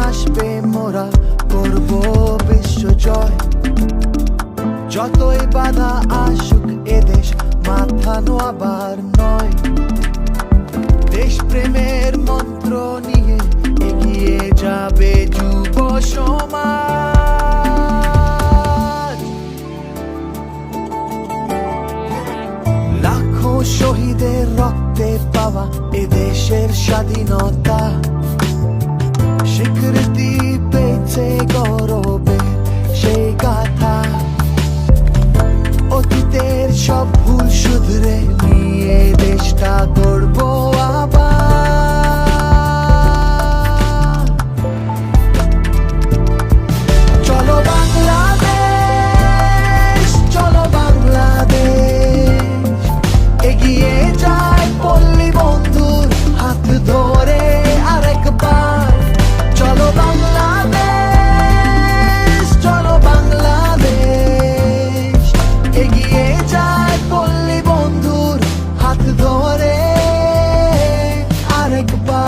আসবে মোরা করব বিশ্ব জয়। যতই বাধা আসুক এদেশ মাথা নোয়াবার নয়। দেশ প্রেমের মন্ত্র নিয়ে এগিয়ে যাবে যুব সমাজ। লাখো শহীদের রক্তে পাওয়া এদেশের স্বাধীনতা স্বীকৃতি পেয়েছে গৌরবে সেই গাথা। অতীতের সব ভুল শুধরে নিয়ে দেশটা গড়ব আবার। চলো বাংলাদেশ, চলো বাংলাদেশ, এগিয়ে যায় পল্লী বন্ধুর হাত ধরে আরেকবার। চলো বাংলাদেশ, চলো বাংলাদেশ, এগিয়ে যায় পল্লী বন্ধুর হাত ধরে আরেকবার।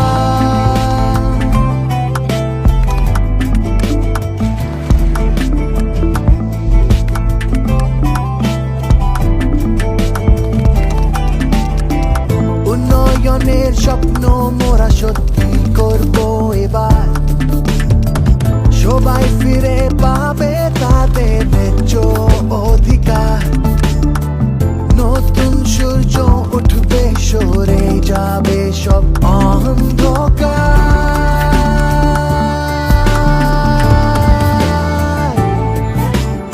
উন্নয়নের স্বপ্ন মোরা সত্যি করব এবার। সবাই ফিরে পাবে তাদের ন্যায্য অধিকার। নতুন সূর্য উঠবে, সরে যাবে সব অন্ধকার।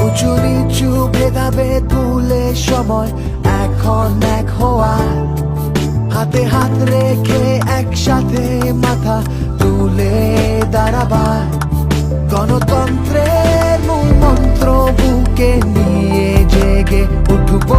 উঁচু নিচু ভেদাভেদ ভুলে সময় এখন এক হওয়ার। হাতে হাত রেখে একসাথে মাথা তুলে দাঁড়াবার। গণতন্ত্রের মূল মন্ত্র বুকে নিয়ে জেগে উঠব